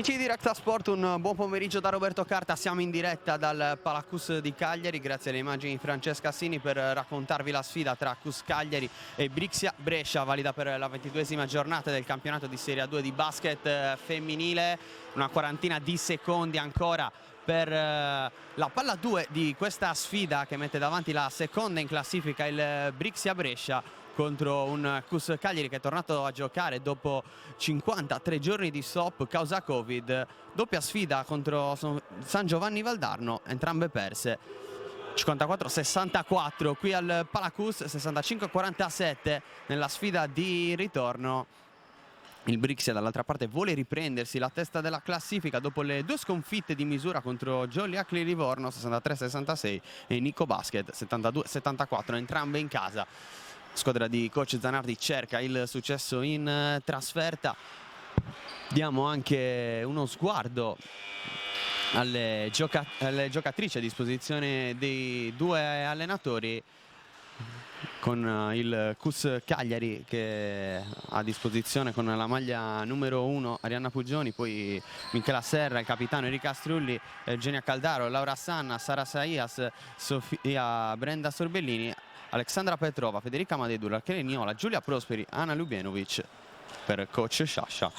Amici di Recta Sport, un buon pomeriggio da Roberto Carta. Siamo in diretta dal Palacus di Cagliari, grazie alle immagini di Francesca Assini, per raccontarvi la sfida tra CUS Cagliari e Brixia Brescia, valida per la 22esima giornata del campionato di Serie A2 di basket femminile. Una quarantina di secondi ancora per la palla 2 di questa sfida, che mette davanti la seconda in classifica, il Brixia Brescia, contro un CUS Cagliari che è tornato a giocare dopo 53 giorni di stop causa Covid. Doppia sfida contro San Giovanni Valdarno, entrambe perse. 54-64 qui al Palacus, 65-47 nella sfida di ritorno. Il Brixia dall'altra parte vuole riprendersi la testa della classifica dopo le due sconfitte di misura contro Joliac Livorno 63-66 e Nico Basket 72-74, entrambe in casa. Squadra di coach Zanardi cerca il successo in trasferta. Diamo anche uno sguardo alle giocatrici a disposizione dei due allenatori, con il CUS Cagliari che ha a disposizione con la maglia numero 1 Arianna Pugioni, poi Michela Serra, il capitano Enrica Strulli, Eugenia Caldaro, Laura Sanna, Sara Saias, Sofia Brenda Sorbellini, Alexandra Petrova, Federica Madeddu, Rachele Niola, Giulia Prosperi, Anna Ljubenovic per coach Sciascia.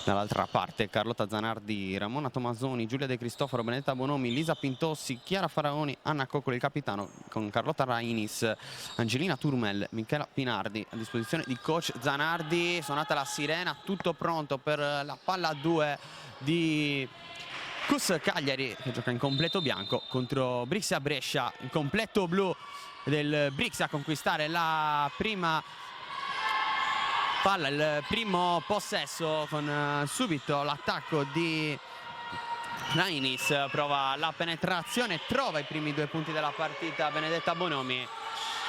Dall'altra parte Carlotta Zanardi, Ramona Tomasoni, Giulia De Cristoforo, Benedetta Bonomi, Lisa Pintossi, Chiara Faraoni, Anna Coccoli, il capitano, con Carlotta Rainis, Angelina Turmel, Michela Pinardi a disposizione di coach Zanardi. Suonata la sirena, tutto pronto per la palla 2 di CUS Cagliari, che gioca in completo bianco contro Brixia Brescia, in completo blu del Brixia, a conquistare la prima palla, il primo possesso, con subito l'attacco di Rainis. Prova la penetrazione, trova i primi due punti della partita Benedetta Bonomi.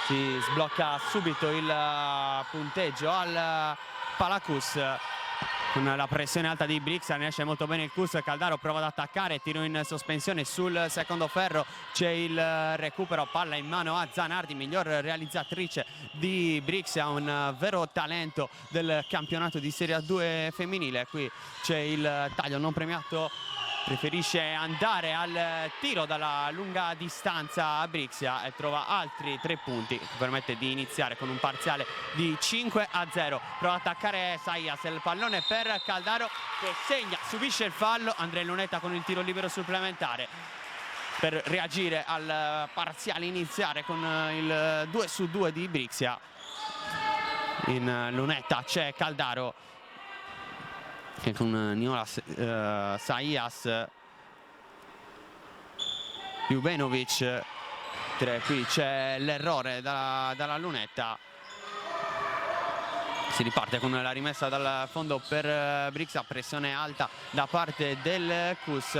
Si sblocca subito il punteggio al Palacus. Con la pressione alta di Brixia ne esce molto bene il CUS. Caldaro prova ad attaccare, tiro in sospensione sul secondo ferro, c'è il recupero, palla in mano a Zanardi, miglior realizzatrice di Brixia, un vero talento del campionato di Serie A2 femminile. Qui c'è il taglio non premiato, preferisce andare al tiro dalla lunga distanza a Brixia e trova altri 3 punti che permette di iniziare con un parziale di 5-0. Prova ad attaccare Saias, il pallone per Caldaro che segna, subisce il fallo. Andrea Lunetta con il tiro libero supplementare per reagire al parziale iniziale con il 2-2 di Brixia. In Lunetta c'è Caldaro che con Niola, Saias, Ljubenovic, qui c'è l'errore dalla Lunetta. Si riparte con la rimessa dal fondo per Brixia, pressione alta da parte del CUS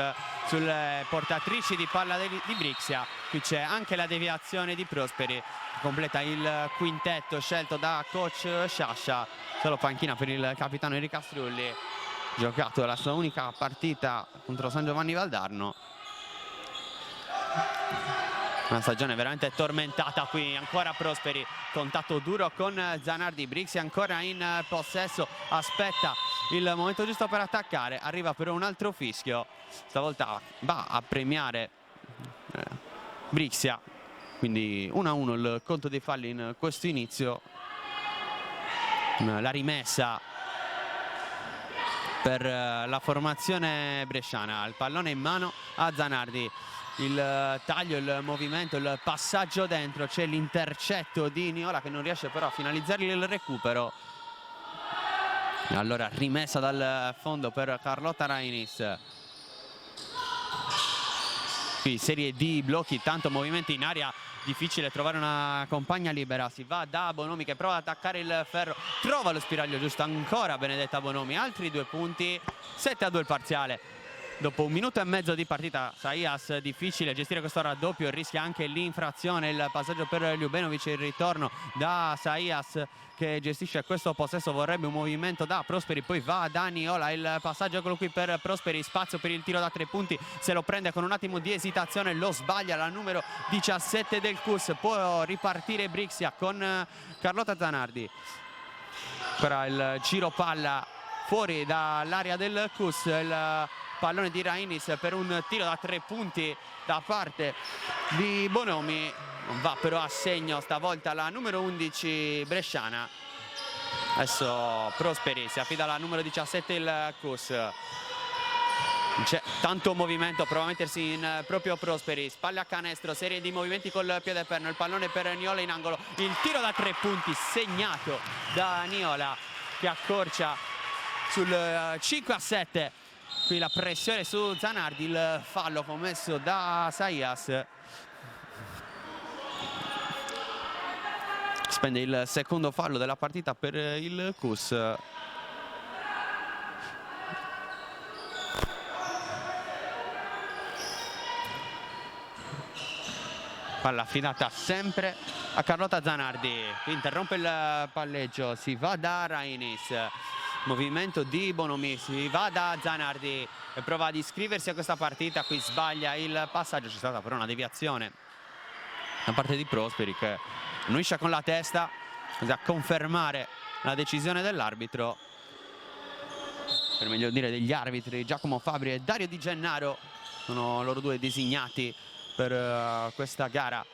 sulle portatrici di palla di Brixia. Qui c'è anche la deviazione di Prosperi, che completa il quintetto scelto da coach Sciascia. Solo panchina per il capitano Enrica Strulli, giocato la sua unica partita contro San Giovanni Valdarno. Una stagione veramente tormentata qui. Ancora Prosperi, contatto duro con Zanardi. Brixia ancora in possesso, aspetta il momento giusto per attaccare, arriva però un altro fischio, stavolta va a premiare Brixia, quindi 1-1 il conto dei falli in questo inizio. La rimessa per la formazione bresciana, il pallone in mano a Zanardi, il taglio, il movimento, il passaggio dentro, c'è l'intercetto di Niola che non riesce però a finalizzare il recupero. Allora rimessa dal fondo per Carlotta Rainis. Qui serie di blocchi, tanto movimento in aria, difficile trovare una compagna libera. Si va da Bonomi che prova ad attaccare il ferro, trova lo spiraglio giusto, ancora Benedetta Bonomi, altri 2 punti, 7-2 il parziale. Dopo 1 minuto e mezzo di partita, Saias difficile gestire questo raddoppio, rischia anche l'infrazione, il passaggio per Ljubenovic, il ritorno da Saias che gestisce questo possesso, vorrebbe un movimento da Prosperi, poi va da Niola, il passaggio eccolo qui per Prosperi, spazio per il tiro da 3 punti, se lo prende con un attimo di esitazione, lo sbaglia la numero 17 del CUS. Può ripartire Brixia con Carlotta Zanardi. Ora il giro palla fuori dall'area del Cus il pallone di Rainis per un tiro da 3 punti da parte di Bonomi. Non va però a segno stavolta la numero 11 bresciana. Adesso Prosperi si affida alla numero 17 il Cus. C'è tanto movimento, prova a mettersi in proprio Prosperi, spalle a canestro, serie di movimenti col piede perno, il pallone per Niola in angolo, il tiro da 3 punti segnato da Niola che accorcia sul 5-7. Qui la pressione su Zanardi, il fallo commesso da Saias. Spende il secondo fallo della partita per il Cus. Palla affidata sempre a Carlotta Zanardi, interrompe il palleggio, si va da Rainis, movimento di Bonomi, si va da Zanardi e prova ad iscriversi a questa partita, qui sbaglia il passaggio, c'è stata però una deviazione da parte di Prosperi che annuisce con la testa, così a confermare la decisione dell'arbitro, per meglio dire degli arbitri. Giacomo Fabri e Dario Di Gennaro sono loro due designati per questa gara.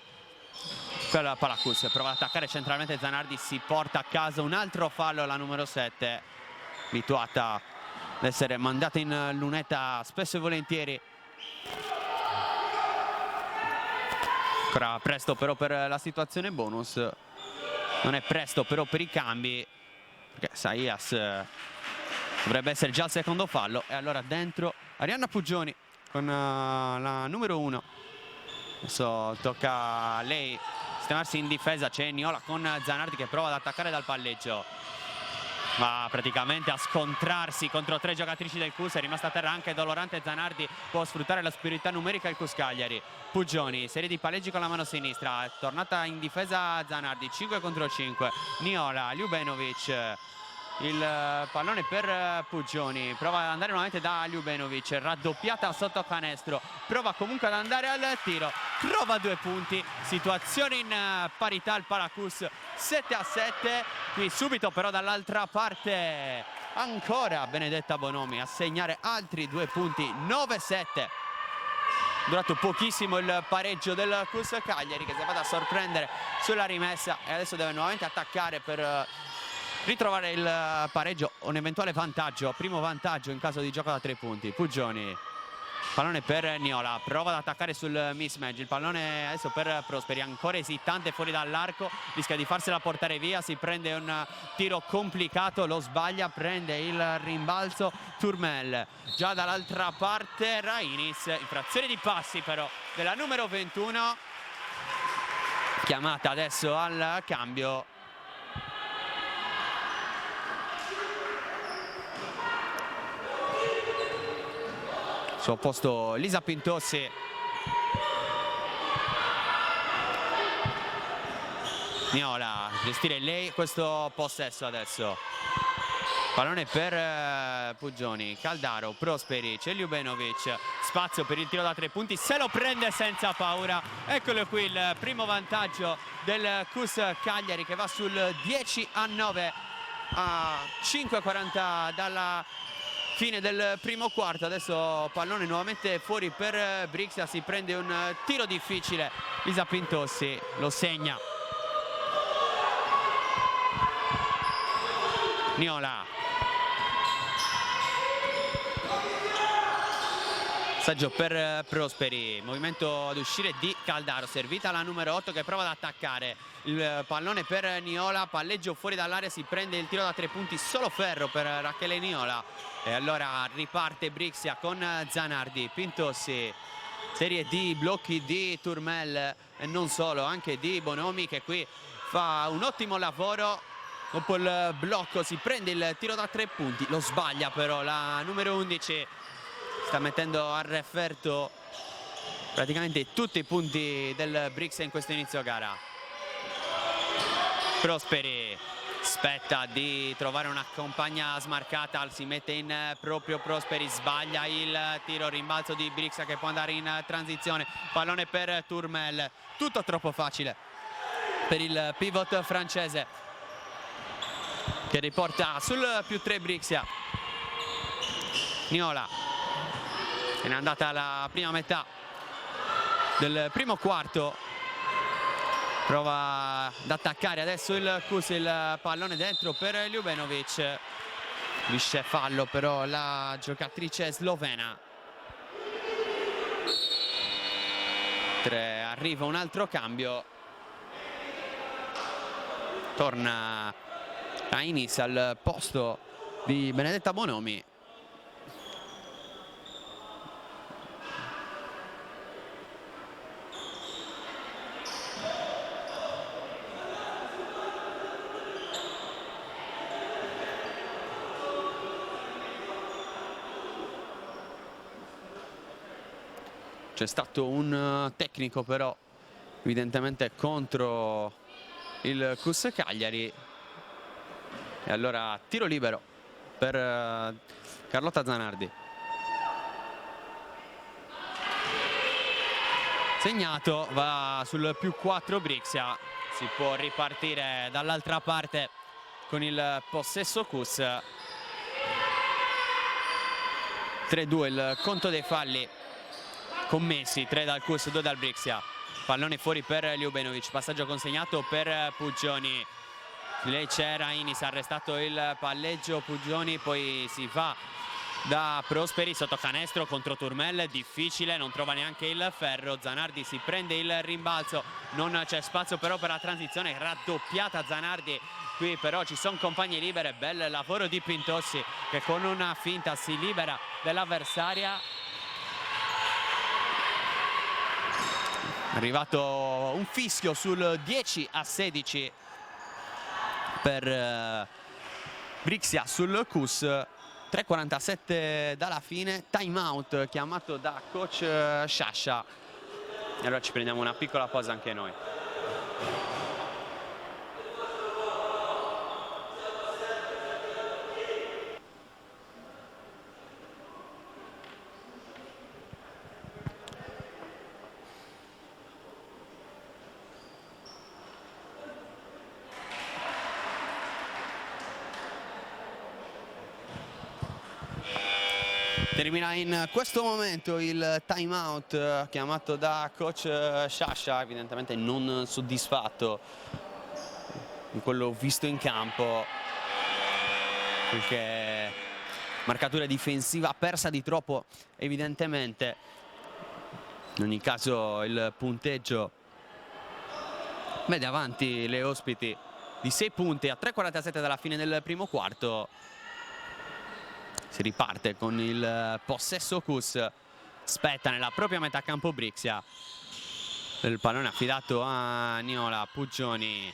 Quella Palacus prova ad attaccare centralmente Zanardi, si porta a casa un altro fallo alla numero 7, abituata ad essere mandata in lunetta spesso e volentieri. Ancora presto però per la situazione bonus, non è presto però per i cambi, perché Saias dovrebbe essere già il secondo fallo. E allora dentro Arianna Puggioni con la numero 1. Adesso tocca a lei sistemarsi in difesa, c'è Niola con Zanardi che prova ad attaccare dal palleggio, ma praticamente a scontrarsi contro 3 giocatrici del Cus. È rimasta a terra anche Dolorante. Zanardi può sfruttare la superiorità numerica il Cus Cagliari. Puggioni, serie di palleggi con la mano sinistra, è tornata in difesa Zanardi, 5 contro 5. Niola, Ljubenovic, il pallone per Puggioni, prova ad andare nuovamente da Ljubenovic, raddoppiata sotto canestro, prova comunque ad andare al tiro, trova 2 punti, situazione in parità al Palacus, 7-7. Qui subito però dall'altra parte ancora Benedetta Bonomi a segnare altri 2 punti, 9-7. Durato pochissimo il pareggio del Cus Cagliari, che si è fatto a sorprendere sulla rimessa e adesso deve nuovamente attaccare per ritrovare il pareggio o un eventuale vantaggio, primo vantaggio in caso di gioco da 3 punti. Puggioni, pallone per Niola, prova ad attaccare sul mismatch, il pallone adesso per Prosperi, ancora esitante fuori dall'arco, rischia di farsela portare via, si prende un tiro complicato, lo sbaglia, prende il rimbalzo Turmel. Già dall'altra parte Rainis, infrazione di passi però della numero 21, chiamata adesso al cambio. Suo posto Lisa Pintossi. Niola, gestire lei questo possesso adesso. Pallone per Puggioni, Caldaro, Prosperi, c'è Ljubenovic, spazio per il tiro da 3 punti, se lo prende senza paura. Eccolo qui il primo vantaggio del Cus Cagliari che va sul 10-9 a 5:40 dalla fine del primo quarto. Adesso pallone nuovamente fuori per Brixia, si prende un tiro difficile, Lisa Pintossi lo segna. Niola, passaggio per Prosperi, movimento ad uscire di Caldaro, servita la numero 8 che prova ad attaccare, il pallone per Niola, palleggio fuori dall'area, si prende il tiro da 3 punti, solo ferro per Rachele Niola. E allora riparte Brixia con Zanardi, Pintossi, serie di blocchi di Turmel e non solo, anche di Bonomi che qui fa un ottimo lavoro. Dopo il blocco si prende il tiro da 3 punti, lo sbaglia però la numero 11, sta mettendo a referto praticamente tutti i punti del Brixia in questo inizio gara. Prosperi aspetta di trovare una compagna smarcata, si mette in proprio Prosperi, sbaglia il tiro, rimbalzo di Brixia che può andare in transizione, pallone per Turmel, tutto troppo facile per il pivot francese che riporta sul +3 Brixia. Niola, se n'è andata la prima metà del primo quarto, prova ad attaccare adesso il Kus, il pallone dentro per Ljubenovic, subisce fallo però la giocatrice slovena. Arriva un altro cambio, torna Ainis al posto di Benedetta Bonomi. C'è stato un tecnico però evidentemente contro il Kus Cagliari, e allora tiro libero per Carlotta Zanardi. Segnato, va sul +4 Brixia, si può ripartire dall'altra parte con il possesso Kus. 3-2 il conto dei falli commessi, 3 dal Kus, 2 dal Brixia. Pallone fuori per Ljubenovic, passaggio consegnato per Puggioni. Lei c'era, Ainis ha arrestato il palleggio, Puggioni poi si va da Prosperi sotto canestro contro Turmel, difficile, non trova neanche il ferro. Zanardi si prende il rimbalzo, non c'è spazio però per la transizione, raddoppiata Zanardi. Qui però ci sono compagnie libere, bel lavoro di Pintossi che con una finta si libera dell'avversaria. È arrivato un fischio sul 10-16 per Brixia sul Kus. 3:47 dalla fine, time out chiamato da coach Sciascia. E allora ci prendiamo una piccola pausa anche noi. Termina in questo momento il time out chiamato da coach Sciascia, evidentemente non soddisfatto di quello visto in campo, perché marcatura difensiva persa di troppo evidentemente. In ogni caso il punteggio vede avanti le ospiti di 6 punti a 3:47 dalla fine del primo quarto. Si riparte con il possesso Kus, spetta nella propria metà campo Brixia. Il pallone affidato a Niola, Puggioni.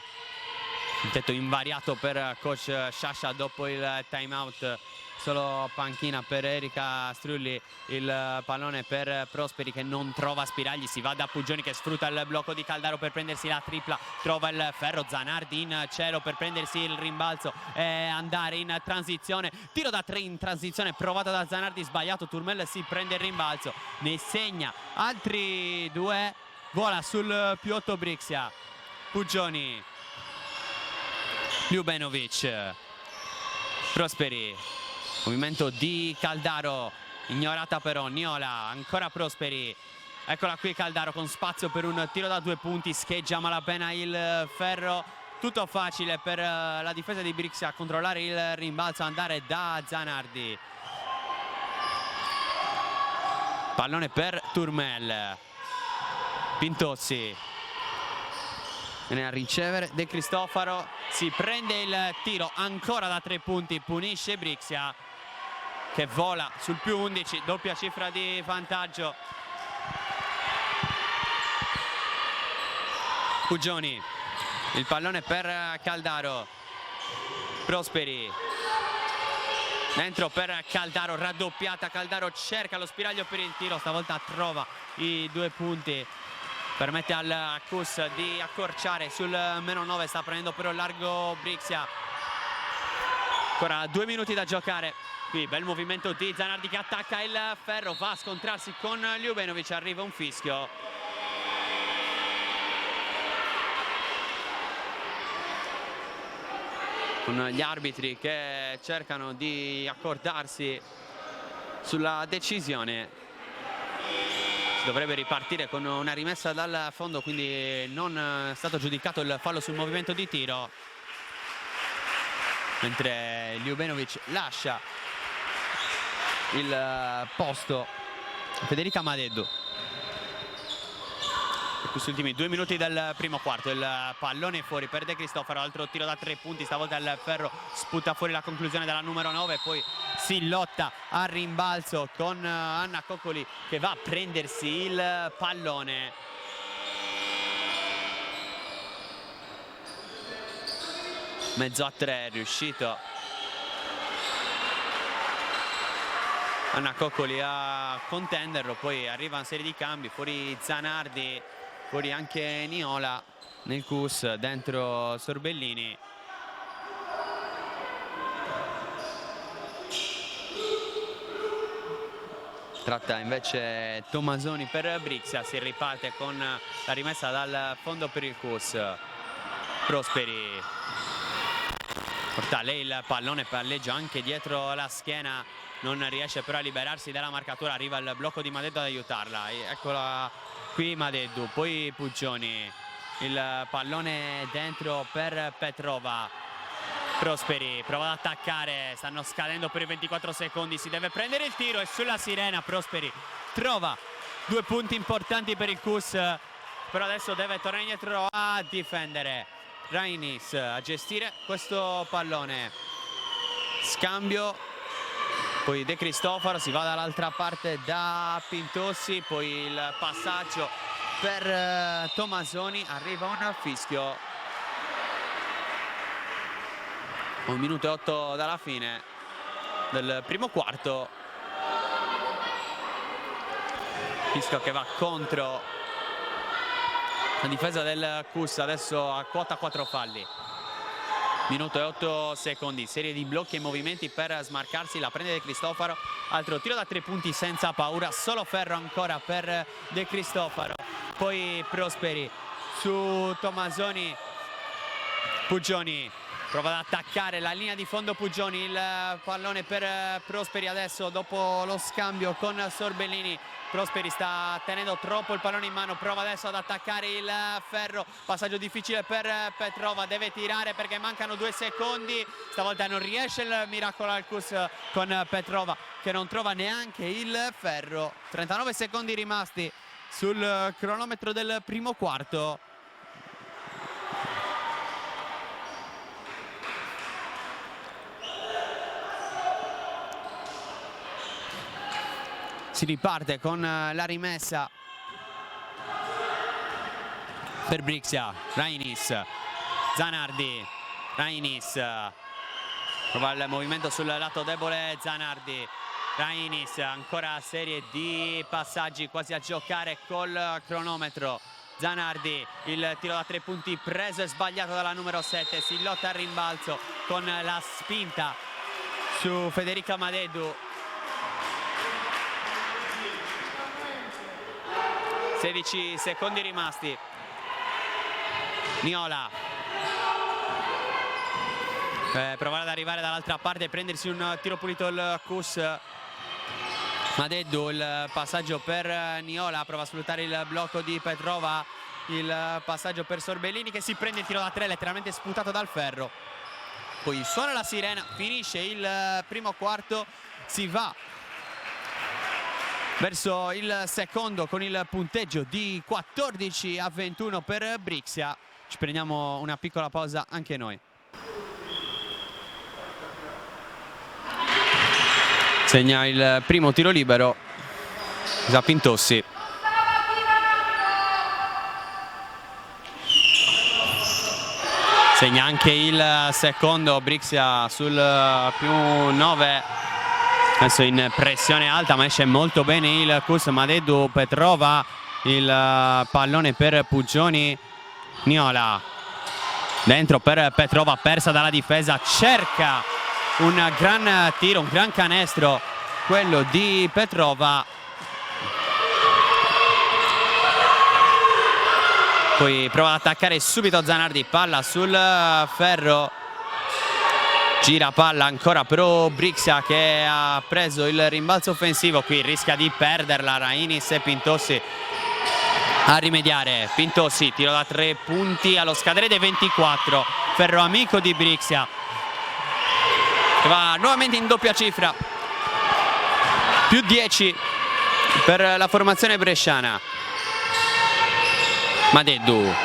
Un tetto invariato per coach Sciascia dopo il time out. Solo panchina per Erika Strulli, il pallone per Prosperi che non trova spiragli, si va da Puggioni che sfrutta il blocco di Caldaro per prendersi la tripla, trova il ferro, Zanardi in cielo per prendersi il rimbalzo e andare in transizione, tiro da 3 in transizione provata da Zanardi, sbagliato, Turmel si prende il rimbalzo, ne segna altri 2, vola sul +8 Brixia. Puggioni, Ljubenovic, Prosperi. Movimento di Caldaro, ignorata però Niola, ancora Prosperi. Eccola qui Caldaro con spazio per un tiro da 2 punti, scheggia malapena il ferro. Tutto facile per la difesa di Brixia a controllare il rimbalzo, andare da Zanardi. Pallone per Turmel. Pintossi. Viene a ricevere De Cristofaro, si prende il tiro ancora da 3 punti, punisce Brixia che vola sul +11, doppia cifra di vantaggio. Puggioni, il pallone per Caldaro, Prosperi, dentro per Caldaro, raddoppiata, Caldaro cerca lo spiraglio per il tiro, stavolta trova i 2 punti. Permette al Kus di accorciare sul -9, sta prendendo però largo Brixia. Ancora 2 minuti da giocare. Qui bel movimento di Zanardi che attacca il ferro, va a scontrarsi con Ljubenovic, arriva un fischio. Con gli arbitri che cercano di accordarsi sulla decisione. Si dovrebbe ripartire con una rimessa dal fondo, quindi non è stato giudicato il fallo sul movimento di tiro, mentre Ljubenovic lascia il posto a Federica Madeddu. Questi ultimi 2 minuti del primo quarto, il pallone fuori per De Cristofaro, altro tiro da 3 punti, stavolta il ferro sputa fuori la conclusione della numero 9, poi si lotta al rimbalzo con Anna Coccoli che va a prendersi il pallone. Mezzo a 3 è riuscito Anna Coccoli a contenderlo, poi arriva una serie di cambi, fuori Zanardi, fuori anche Niola nel CUS, dentro Sorbellini. Tratta invece Tomasoni per Brixia, si riparte con la rimessa dal fondo per il CUS. Prosperi porta lei il pallone, palleggia anche dietro la schiena, non riesce però a liberarsi dalla marcatura, arriva il blocco di Madeddu ad aiutarla. Eccola qui Madeddu, poi Puggioni, il pallone dentro per Petrova. Prosperi prova ad attaccare, stanno scadendo per i 24 secondi, si deve prendere il tiro e sulla sirena Prosperi trova 2 punti importanti per il CUS, però adesso deve tornare indietro a difendere. Rainis a gestire questo pallone, scambio, poi De Cristofaro, si va dall'altra parte da Pintossi, poi il passaggio per Tomasoni, arriva un fischio. 1 minuto e 8 dalla fine del primo quarto. Fischio che va contro la difesa del CUS, adesso a quota 4 falli. Minuto e 8 secondi, serie di blocchi e movimenti per smarcarsi, la prende De Cristofaro, altro tiro da 3 punti senza paura, solo ferro ancora per De Cristofaro, poi Prosperi su Tomasoni, Puggioni prova ad attaccare la linea di fondo Puggioni, il pallone per Prosperi adesso dopo lo scambio con Sorbellini. Prosperi sta tenendo troppo il pallone in mano, prova adesso ad attaccare il ferro, passaggio difficile per Petrova, deve tirare perché mancano 2 secondi, stavolta non riesce il miracolo al CUS con Petrova che non trova neanche il ferro. 39 secondi rimasti sul cronometro del primo quarto. Si riparte con la rimessa per Brixia. Rainis, Zanardi, Rainis prova il movimento sul lato debole Zanardi, Rainis, ancora serie di passaggi quasi a giocare col cronometro. Zanardi, il tiro da 3 punti preso e sbagliato dalla numero 7, si lotta al rimbalzo con la spinta su Federica Madeddu. 16 secondi rimasti. Niola provare ad arrivare dall'altra parte e prendersi un tiro pulito il CUS. Madeddu, il passaggio per Niola, prova a sfruttare il blocco di Petrova, il passaggio per Sorbellini che si prende il tiro da 3 letteralmente sputato dal ferro. Poi suona la sirena, finisce il primo quarto, si va verso il secondo con il punteggio di 14-21 per Brixia. Ci prendiamo una piccola pausa anche noi. Segna il primo tiro libero Pintossi. Segna anche il secondo Brixia sul +9. Adesso in pressione alta ma esce molto bene il CUS. Madeddu, Petrova, il pallone per Puggioni, Niola dentro per Petrova, persa dalla difesa, cerca un gran tiro, un gran canestro quello di Petrova, poi prova ad attaccare subito Zanardi, palla sul ferro, Gira palla ancora però Brixia, che ha preso il rimbalzo offensivo. Qui rischia di perderla Rainis e Pintossi a rimediare. Pintossi, tiro da 3 punti allo scadere dei 24. Ferro amico di Brixia, che va nuovamente in doppia cifra, più 10 per la formazione bresciana. Madeddu,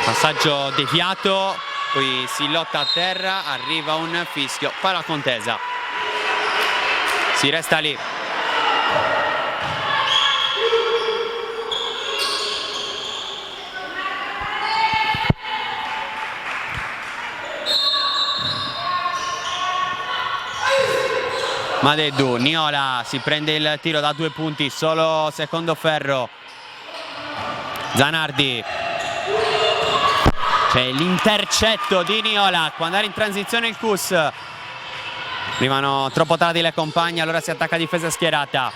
passaggio deviato, poi si lotta a terra, arriva un fischio, palla contesa, si resta lì. Madeddu, Niola si prende il tiro da 2 punti, solo secondo ferro. Zanardi, c'è l'intercetto di Niola, può andare in transizione il Cus. Arrivano troppo tardi le compagne, allora si attacca difesa schierata.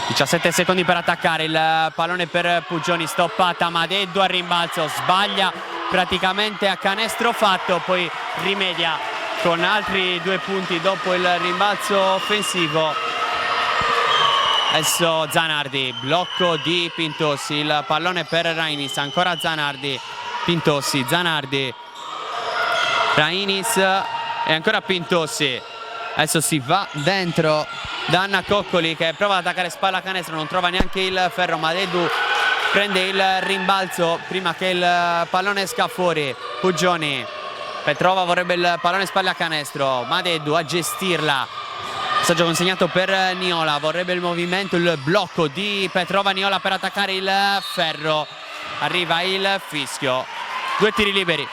17 secondi per attaccare, il pallone per Pugioni, stoppata. Madeddu al rimbalzo, sbaglia praticamente a canestro fatto, poi rimedia con altri 2 punti dopo il rimbalzo offensivo. Adesso Zanardi, blocco di Pintossi, il pallone per Rainis, ancora Zanardi, Pintossi, Zanardi, Rainis e ancora Pintossi. Adesso si va dentro da Anna Coccoli, che prova ad attaccare spalla canestro, non trova neanche il ferro. Madeddu prende il rimbalzo prima che il pallone esca fuori. Pugioni, Petrova vorrebbe il pallone spalle a canestro, Madeddu a gestirla. Passaggio consegnato per Niola, vorrebbe il movimento, il blocco di Petrova. Niola per attaccare il ferro, arriva il fischio. 2 tiri liberi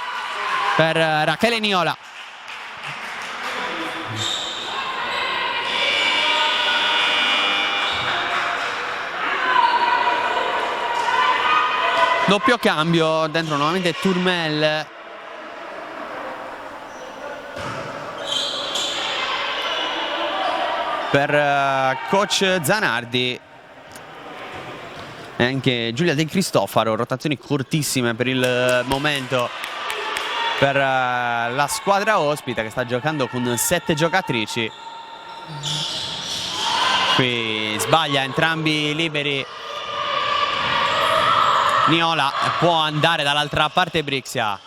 per Rachele Niola. Doppio cambio, dentro nuovamente Turmel. Per coach Zanardi e anche Giulia De Cristofaro, rotazioni cortissime per il momento per la squadra ospite, che sta giocando con 7 giocatrici. Qui sbaglia entrambi liberi Niola, può andare dall'altra parte Brixia.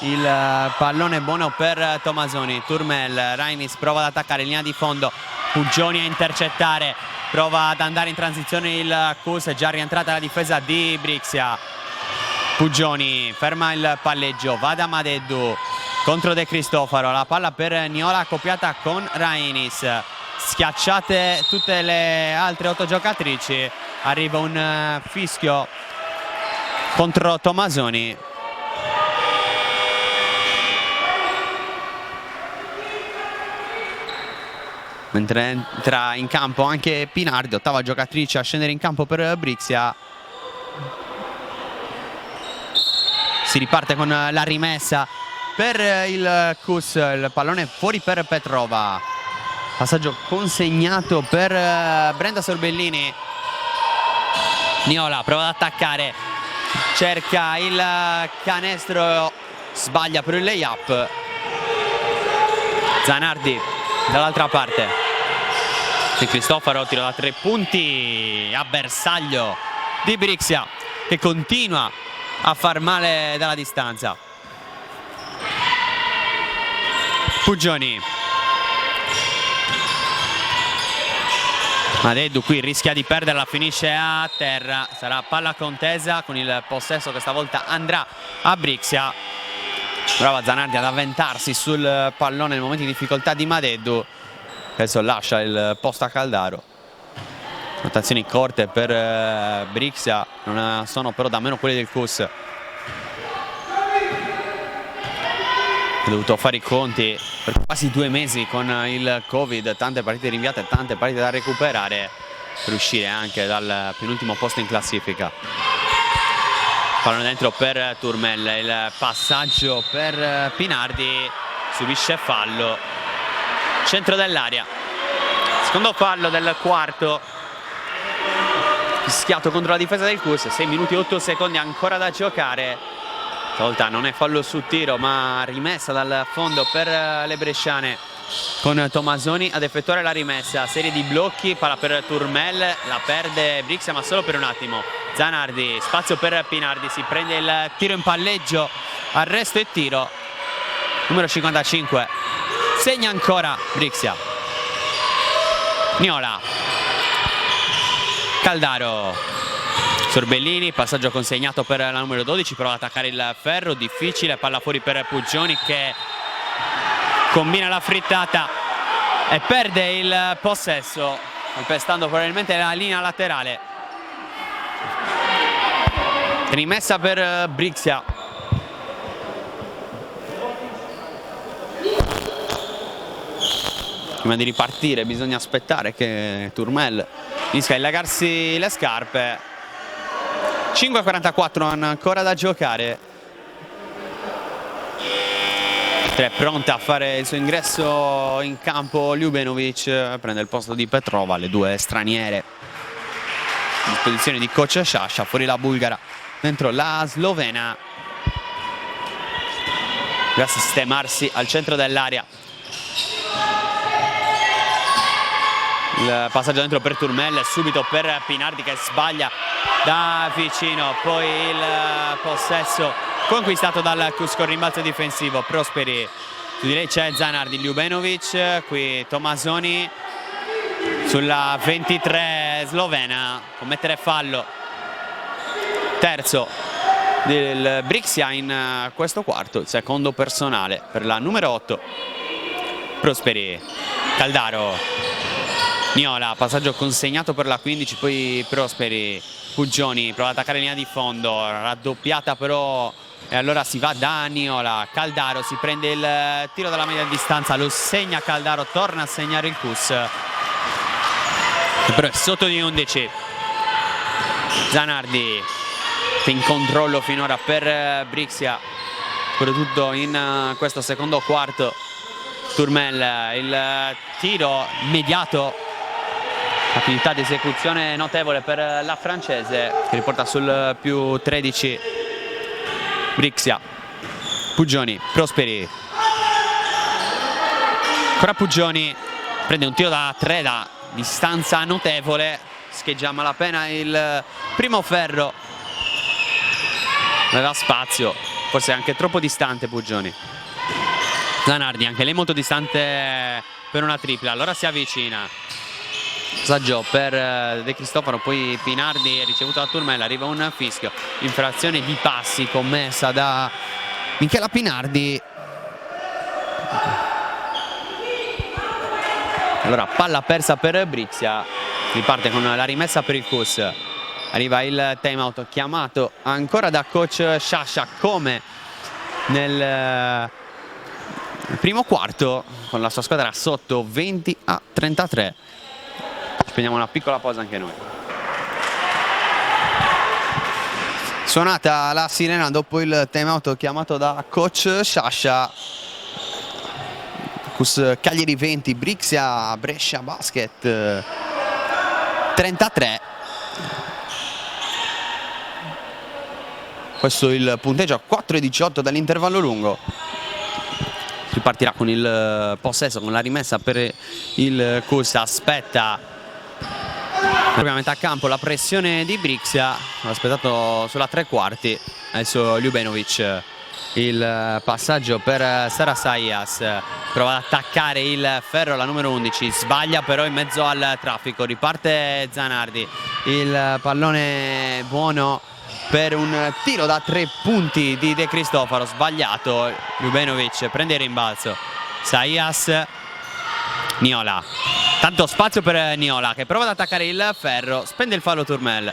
Il pallone buono per Tomasoni. Turmel, Rainis prova ad attaccare in linea di fondo, Pugioni a intercettare, prova ad andare in transizione il Cus, è già rientrata la difesa di Brixia. Pugioni ferma il palleggio, va da Madeddu contro De Cristofaro, la palla per Niola accoppiata con Rainis. Schiacciate tutte le altre 8 giocatrici, arriva un fischio contro Tomasoni. Mentre entra in campo anche Pinardi, ottava giocatrice a scendere in campo per Brixia. Si riparte con la rimessa per il Cus, il pallone fuori per Petrova. Passaggio consegnato per Brenda Sorbellini. Niola prova ad attaccare, cerca il canestro, sbaglia per il layup. Zanardi dall'altra parte. De Cristofaro, tiro da 3 punti a bersaglio di Brixia, che continua a far male dalla distanza. Pugioni, Madeddu qui rischia di perderla, finisce a terra. Sarà palla contesa con il possesso che stavolta andrà a Brixia. Brava Zanardi ad avventarsi sul pallone nel momento di difficoltà di Madeddu. Adesso lascia il posto a Caldaro. Rotazioni corte per Brixia, non sono però da meno quelle del Cus. Ha dovuto fare i conti per quasi 2 mesi con il Covid, tante partite rinviate, tante partite da recuperare per uscire anche dal penultimo posto in classifica. Pallone dentro per Turmel, il passaggio per Pinardi, subisce fallo, centro dell'area, secondo fallo del quarto, fischiato contro la difesa del Cus. 6 minuti e 8 secondi ancora da giocare. Stavolta non è fallo su tiro, ma rimessa dal fondo per le bresciane, con Tomasoni ad effettuare la rimessa. Serie di blocchi, palla per Turmel, la perde Brixia ma solo per un attimo. Zanardi, spazio per Pinardi, si prende il tiro in palleggio, arresto e tiro. Numero 55, segna ancora Brixia. Niola, Caldaro, Sorbellini, passaggio consegnato per la numero 12, prova ad attaccare il ferro, difficile, palla fuori per Puggioni che combina la frittata e perde il possesso, calpestando probabilmente la linea laterale. Rimessa per Brixia. Prima di ripartire bisogna aspettare che Turmel finisca a allagarsi le scarpe. 5:44 ancora da giocare. È pronta a fare il suo ingresso in campo Ljubenovic, prende il posto di Petrova, le due straniere a disposizione di coach Sciascia. Fuori la bulgara, dentro la slovena. Deve sistemarsi al centro dell'area. Il passaggio dentro per Turmel, subito per Pinardi che sbaglia da vicino, poi il possesso conquistato dal Cusco, rimbalzo difensivo. Prosperi, su di lei c'è Zanardi, Ljubenovic, qui Tomasoni sulla 23 slovena, commettere fallo, terzo del Brixia in questo quarto, il secondo personale per la numero 8. Prosperi, Caldaro, Niola, passaggio consegnato per la 15, poi Prosperi, Puggioni, prova ad attaccare linea di fondo, raddoppiata però, e allora si va da Niola. Caldaro si prende il tiro dalla media distanza, lo segna Caldaro, torna a segnare il Cus, però è sotto di 11. Zanardi in controllo finora per Brixia, soprattutto in questo secondo quarto. Turmel, il tiro immediato, abilità di esecuzione notevole per la francese che riporta sul più 13 Brixia. Puggioni, Prosperi, ancora Puggioni, prende un tiro da 3 da distanza notevole, scheggia a malapena il primo ferro, aveva spazio, forse anche troppo distante Puggioni. Zanardi, anche lei molto distante per una tripla, allora si avvicina. Passaggio per De Cristofaro, poi Pinardi, ricevuto da Turmel, arriva un fischio, infrazione di passi commessa da Michela Pinardi. Allora palla persa per Brixia, riparte con la rimessa per il Cus. Arriva il time out chiamato ancora da coach Sciascia, come nel primo quarto, con la sua squadra sotto 20-33. Ci prendiamo una piccola pausa anche noi. Suonata la sirena dopo il time out chiamato da coach Sciascia. Cus Cagliari 20, Brixia Brescia Basket 33. Questo è il punteggio a 4:18 dall'intervallo lungo. Ripartirà con il possesso, con la rimessa per il Cus. Aspetta proprio a metà campo la pressione di Brixia, l'ha aspettato sulla 3/4. Adesso Ljubenovic, il passaggio per Sara Saias, prova ad attaccare il ferro, la numero 11, sbaglia però in mezzo al traffico. Riparte Zanardi, il pallone buono per un tiro da 3 punti di De Cristofaro, sbagliato. Ljubenovic prende il rimbalzo, Saias, Niola, tanto spazio per Niola che prova ad attaccare il ferro, spende il fallo Turmel.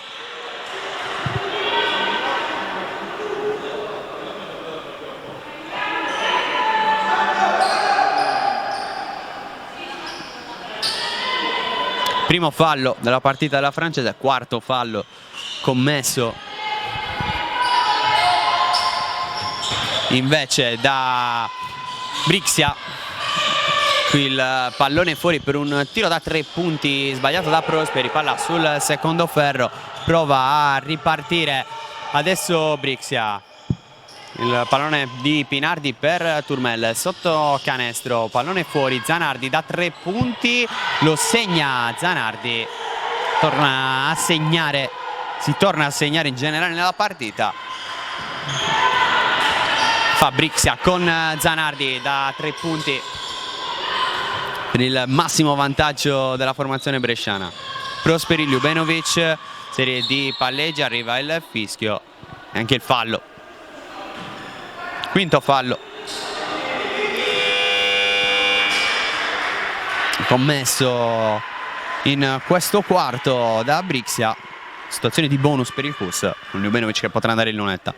Primo fallo della partita della francese, quarto fallo commesso invece da Brixia. Qui il pallone fuori per un tiro da 3 punti sbagliato da Prosperi, palla sul secondo ferro, prova a ripartire adesso Brixia. Il pallone di Pinardi per Turmel, sotto canestro, pallone fuori, Zanardi da 3 punti, lo segna Zanardi, torna a segnare, si torna a segnare in generale nella partita. Fa Brixia con Zanardi da 3 punti per il massimo vantaggio della formazione bresciana. Prosperi, Ljubenovic, serie di palleggi, arriva il fischio e anche il fallo. Quinto fallo commesso in questo quarto da Brixia. Situazione di bonus per il Cus, con Ljubenovic che potrà andare in lunetta.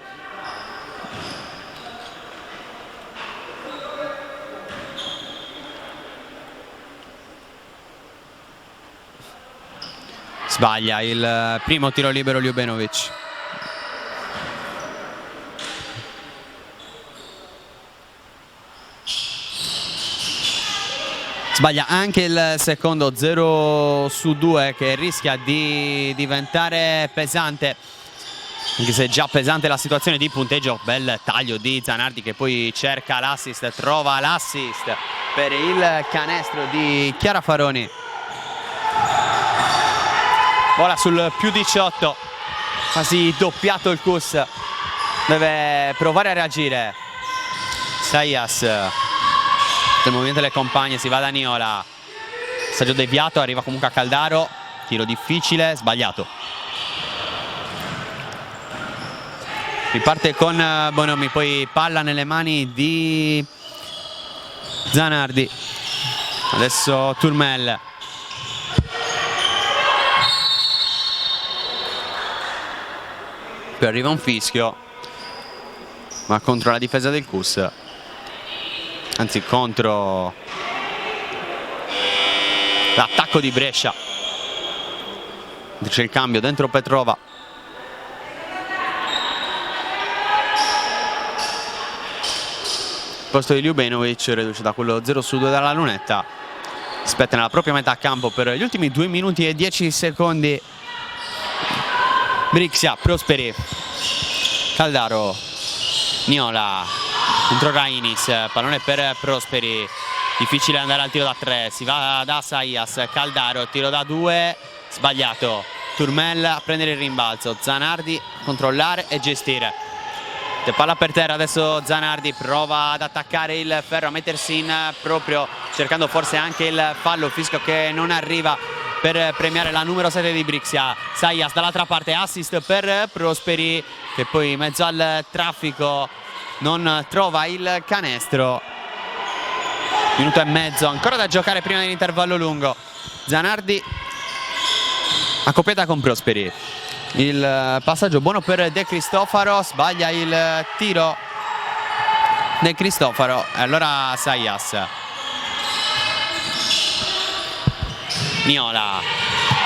Sbaglia il primo tiro libero Ljubenovic. Sbaglia anche il secondo, 0 su 2, che rischia di diventare pesante, anche se è già pesante la situazione di punteggio. Bel taglio di Zanardi che poi cerca l'assist, trova l'assist per il canestro di Chiara Faroni. Vola sul più 18, quasi doppiato il Cus, deve provare a reagire. Sayas, nel movimento delle compagne si va da Niola, passaggio deviato, arriva comunque a Caldaro, tiro difficile, sbagliato. Riparte con Bonomi, poi palla nelle mani di Zanardi, adesso Turmel. Poi arriva un fischio, ma contro la difesa del Cus, anzi contro l'attacco di Brescia. C'è il cambio dentro Petrova. Il posto di Ljubenovic reduce da quello 0 su 2 dalla lunetta. Aspetta nella propria metà campo per gli ultimi 2 minuti e 10 secondi. Brixia, Prosperi, Caldaro, Niola, dentro Rainis, pallone per Prosperi, difficile andare al tiro da 3, si va da Sayas, Caldaro, tiro da 2, sbagliato. Turmel a prendere il rimbalzo, Zanardi controllare e gestire. Palla per terra, adesso Zanardi prova ad attaccare il ferro, a mettersi in proprio, cercando forse anche il fallo, fischio che non arriva per premiare la numero 7 di Brixia. Sayas dall'altra parte, assist per Prosperi, che poi in mezzo al traffico non trova il canestro. Minuto e mezzo ancora da giocare prima dell'intervallo lungo. Zanardi accoppiata con Prosperi, il passaggio buono per De Cristofaro, sbaglia il tiro De Cristofaro, e allora Sayas. Niola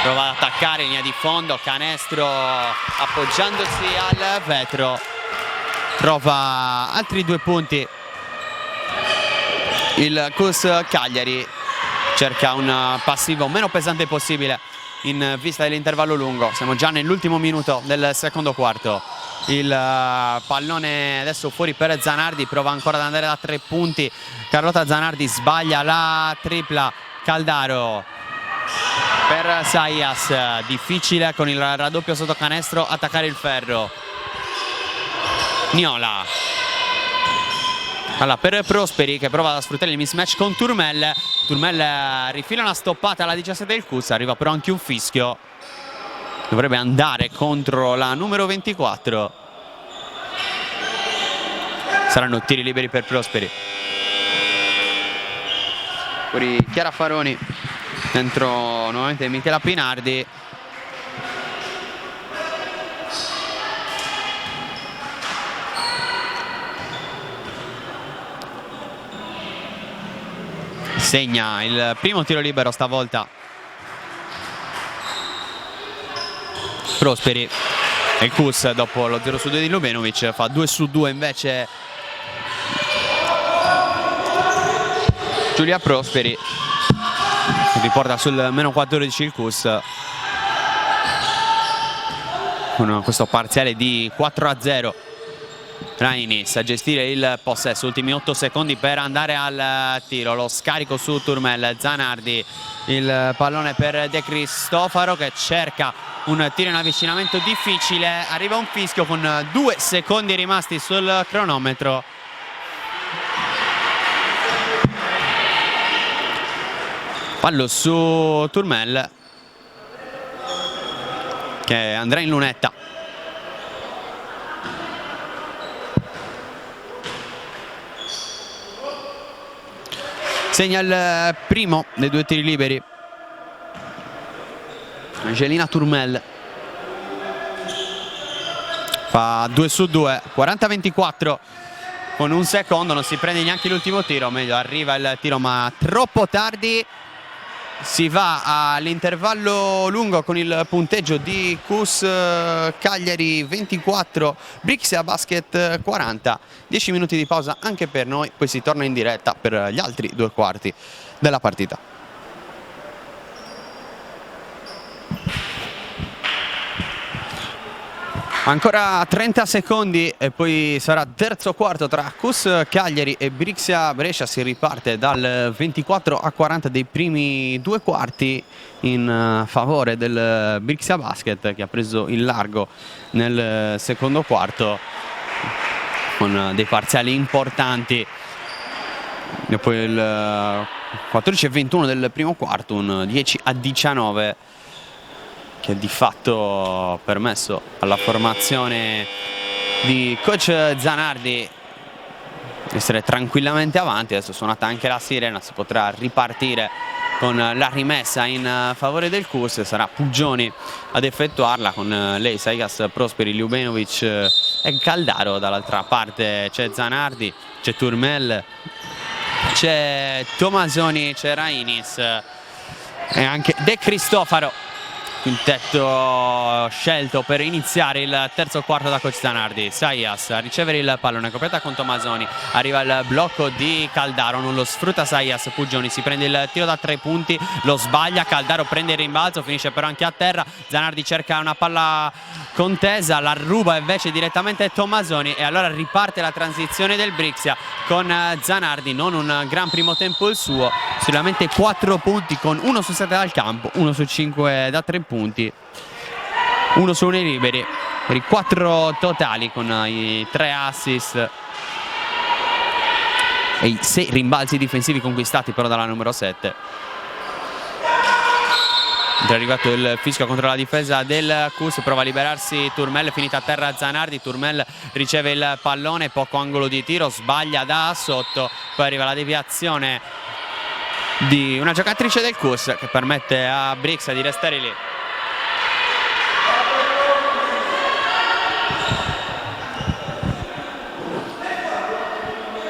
prova ad attaccare in linea di fondo, canestro appoggiandosi al vetro, trova altri 2 punti il Cus Cagliari, cerca un passivo meno pesante possibile in vista dell'intervallo lungo. Siamo già nell'ultimo minuto del secondo quarto. Il pallone adesso fuori per Zanardi, prova ancora ad andare da 3 punti. Carlotta Zanardi sbaglia la tripla. Caldaro per Sayas, difficile con il raddoppio sotto canestro attaccare il ferro. Niola, allora per Prosperi che prova a sfruttare il mismatch con Turmel. Turmel rifila una stoppata alla 17 del Cus, arriva però anche un fischio, dovrebbe andare contro la numero 24. Saranno tiri liberi per Prosperi. Fuori Chiara Faroni, dentro nuovamente Michela Pinardi. Segna il primo tiro libero stavolta Prosperi, e il Cus dopo lo 0 su 2 di Ljubenovic fa 2 su 2 invece Giulia Prosperi, riporta sul meno 14 il Cus con questo parziale di 4 a 0. Rainis a gestire il possesso, ultimi 8 secondi per andare al tiro, lo scarico su Turmel, Zanardi, il pallone per De Cristofaro che cerca un tiro in avvicinamento difficile, arriva un fischio con 2 secondi rimasti sul cronometro. Fallo su Turmel che andrà in lunetta. Segna il primo dei 2 tiri liberi Angelina Turmel, fa 2 su 2, 40-24 con un secondo, non si prende neanche l'ultimo tiro, o meglio arriva il tiro ma troppo tardi. Si va all'intervallo lungo con il punteggio di Cus Cagliari 24, Brixia Basket 40. 10 minuti di pausa anche per noi, poi si torna in diretta per gli altri 2 quarti della partita. Ancora 30 secondi e poi sarà terzo quarto tra Cus Cagliari e Brixia Brescia. Si riparte dal 24-40 dei primi 2 quarti in favore del Brixia Basket, che ha preso il largo nel secondo quarto con dei parziali importanti. E poi il 14-21 del primo quarto, un 10-19 che di fatto ha permesso alla formazione di coach Zanardi di essere tranquillamente avanti. Adesso è suonata anche la sirena, si potrà ripartire con la rimessa in favore del Cus. Sarà Puggioni ad effettuarla, con lei Saigas, Prosperi, Ljubenovic e Caldaro. Dall'altra parte c'è Zanardi, c'è Turmel, c'è Tomasoni, c'è Rainis e anche De Cristofaro. Quintetto scelto per iniziare il terzo quarto da coach Zanardi. Saias a ricevere il pallone, coperta con Tomasoni, arriva il blocco di Caldaro, non lo sfrutta Saias. Puggioni si prende il tiro da 3 punti, lo sbaglia, Caldaro prende il rimbalzo, finisce però anche a terra. Zanardi cerca una palla contesa, la ruba invece direttamente Tomasoni e allora riparte la transizione del Brixia con Zanardi. Non un gran primo tempo il suo, solamente 4 punti con 1 su 7 dal campo, 1 su 5 da 3 punti, 1 su 1 liberi per i 4 totali, con i 3 assist e i 6 rimbalzi difensivi conquistati però dalla numero 7. È arrivato il fischio contro la difesa del Cus, prova a liberarsi Turmel, finita a terra Zanardi. Turmel riceve il pallone, poco angolo di tiro, sbaglia da sotto, poi arriva la deviazione di una giocatrice del Cus che permette a Brixia di restare lì.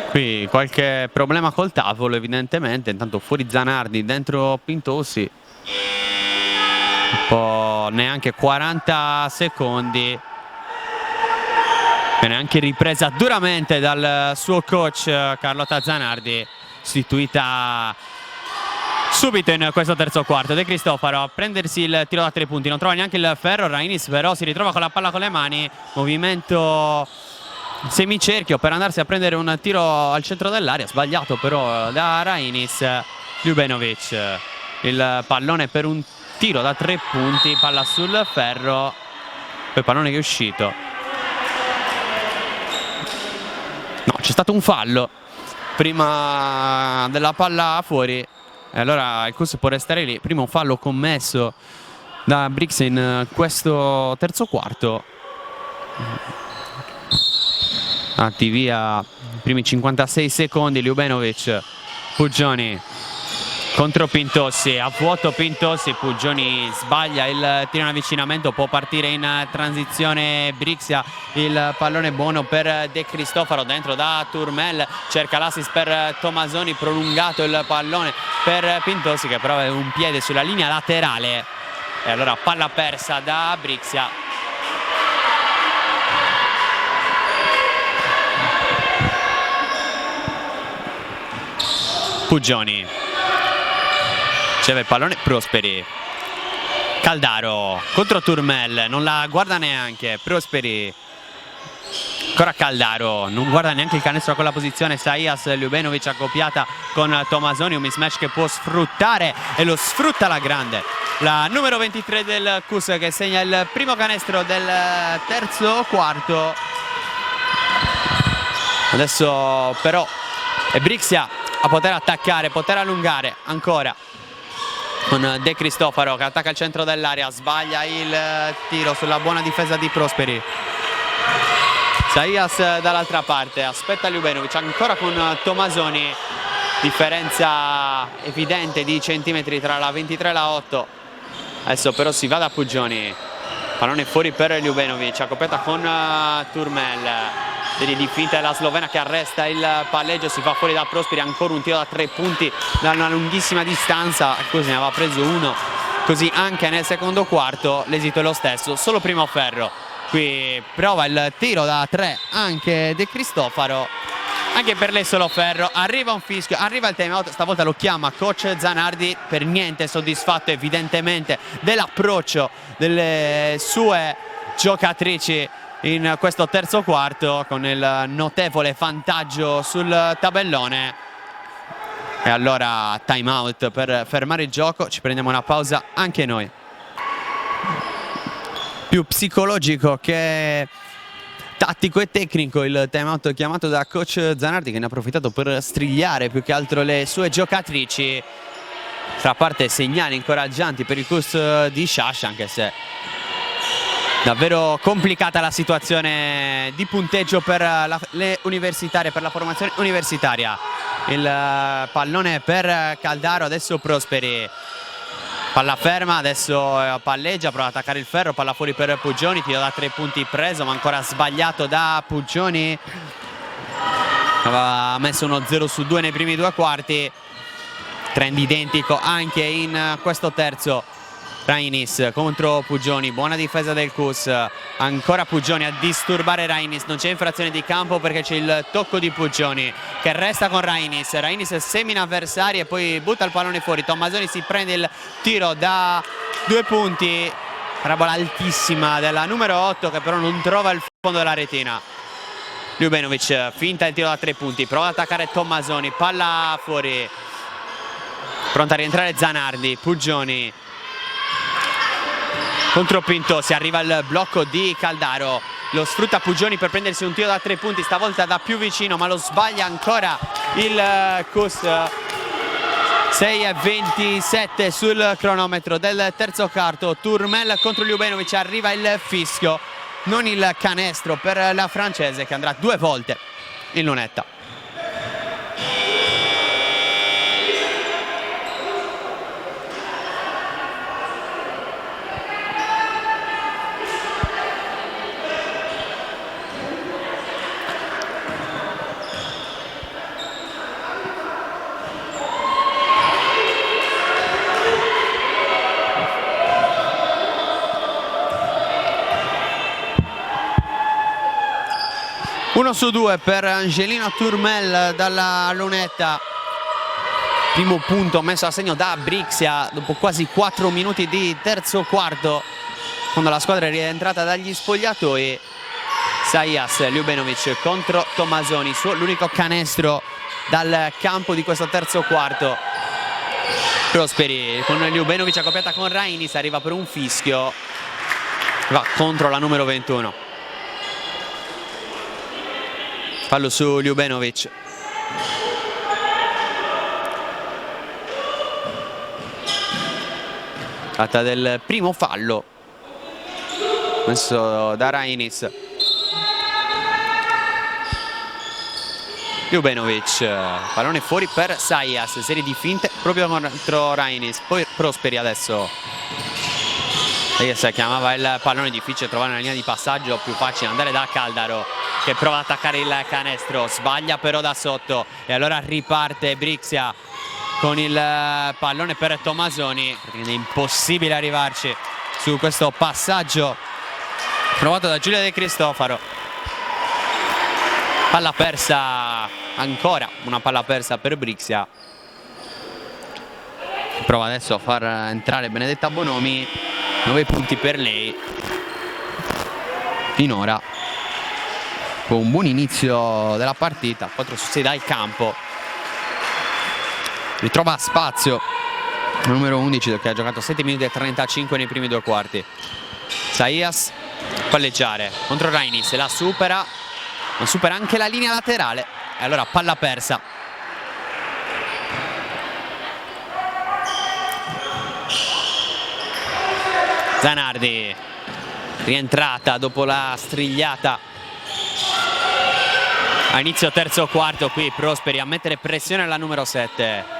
Qui qualche problema col tavolo evidentemente, intanto fuori Zanardi, dentro Pintossi. Un po' neanche 40 secondi. Viene anche ripresa duramente dal suo coach Carlotta Zanardi, istituita subito in questo terzo quarto. De Cristofaro a prendersi il tiro da 3 punti, non trova neanche il ferro. Rainis però si ritrova con la palla con le mani, movimento semicerchio per andarsi a prendere un tiro al centro dell'area, sbagliato però da Rainis. Ljubenovic, il pallone per un tiro da 3 punti, palla sul ferro, poi pallone che è uscito. No, c'è stato un fallo prima della palla fuori e allora il Cus può restare lì. Primo fallo commesso da Brixia in questo terzo quarto. Atti via i primi 56 secondi. Ljubenovic, Puggioni contro Pintossi, a vuoto Pintossi, Puggioni sbaglia il tiro in avvicinamento, può partire in transizione Brixia, il pallone buono per De Cristofaro, dentro da Turmel, cerca l'assist per Tomasoni, prolungato il pallone per Pintossi che però aveva un piede sulla linea laterale e allora palla persa da Brixia. Puggioni riceve il pallone, Prosperi, Caldaro contro Turmel, non la guarda neanche, Prosperi Ancora Caldaro, non guarda neanche il canestro a quella posizione. Saias, Ljubenovic accoppiata con Tomasoni, un mismatch che può sfruttare e lo sfrutta alla grande. La numero 23 del Cus che segna il primo canestro del terzo quarto. Adesso però è Brixia a poter attaccare, poter allungare ancora con De Cristofaro che attacca il centro dell'area, sbaglia il tiro sulla buona difesa di Prosperi. Saias dall'altra parte, aspetta Ljubenovic ancora con Tomasoni, differenza evidente di centimetri tra la 23 e la 8. Adesso però si va da Puggioni, pallone fuori per Ljubenovic, accoppiata con Turmel, serie di finte la slovena che arresta il palleggio, si fa fuori da Prosperi, ancora un tiro da 3 punti da una lunghissima distanza, così ne aveva preso uno, così anche nel secondo quarto l'esito è lo stesso, solo primo ferro. Qui prova il tiro da 3 anche De Cristofaro, anche per lei solo ferro, arriva un fischio, arriva il time out, stavolta lo chiama coach Zanardi, per niente soddisfatto evidentemente dell'approccio delle sue giocatrici in questo terzo quarto, con il notevole vantaggio sul tabellone. E allora time out per fermare il gioco, ci prendiamo una pausa anche noi. Più psicologico che tattico e tecnico il time out chiamato da coach Zanardi, che ne ha approfittato per strigliare più che altro le sue giocatrici. Tra parte segnali incoraggianti per il Cus di Sciascia, anche se davvero complicata la situazione di punteggio per le universitarie, per la formazione universitaria. Il pallone per Caldaro, adesso Prosperi. Palla ferma, adesso palleggia, prova ad attaccare il ferro, palla fuori per Puggioni, tiro da 3 punti preso, ma ancora sbagliato da Puggioni. Aveva messo uno 0 su 2 nei primi 2 quarti, trend identico anche in questo terzo. Rainis contro Puggioni, buona difesa del Cus, ancora Puggioni a disturbare Rainis, non c'è infrazione di campo perché c'è il tocco di Puggioni che resta con Rainis. Rainis semina avversari e poi butta il pallone fuori. Tomasoni si prende il tiro da 2 punti, parabola altissima della numero 8 che però non trova il fondo della retina. Ljubenovic finta il tiro da 3 punti, prova ad attaccare Tomasoni, palla fuori, pronta a rientrare Zanardi. Puggioni contro Pinto, si arriva al blocco di Caldaro, lo sfrutta Puggioni per prendersi un tiro da 3 punti, stavolta da più vicino, ma lo sbaglia ancora il Cus. 6:27 sul cronometro del terzo quarto. Turmel contro Ljubenovic, arriva il fischio, non il canestro per la francese che andrà 2 volte in lunetta. Uno su 2 per Angelina Turmel dalla lunetta. Primo punto messo a segno da Brixia dopo quasi 4 minuti di terzo quarto, quando la squadra è rientrata dagli spogliatoi. Saias, Ljubenovic contro Tomasoni, l'unico canestro dal campo di questo terzo quarto. Prosperi con Ljubenovic accoppiata con Rainis, arriva per un fischio, va contro la numero 21. Fallo su Ljubenovic. Tratta del primo fallo messo da Rainis. Ljubenovic, pallone fuori per Saias, serie di finte proprio contro Rainis. Poi Prosperi adesso. Saias chiamava il pallone, difficile trovare una linea di passaggio, più facile andare da Caldaro che prova ad attaccare il canestro, sbaglia però da sotto e allora riparte Brixia con il pallone per Tomasoni, perché è impossibile arrivarci su questo passaggio provato da Giulia De Cristofaro. Palla persa, ancora una palla persa per Brixia. Prova adesso a far entrare Benedetta Bonomi, 9 punti per lei finora. un buon inizio della partita. 4-6 dal campo, ritrova spazio il numero 11 che ha giocato 7 minuti e 35 nei primi 2 quarti. Zayas, palleggiare contro Rainis, la supera, ma supera anche la linea laterale e allora palla persa. Zanardi, rientrata dopo la strigliata a inizio terzo quarto. Qui Prosperi a mettere pressione alla numero 7.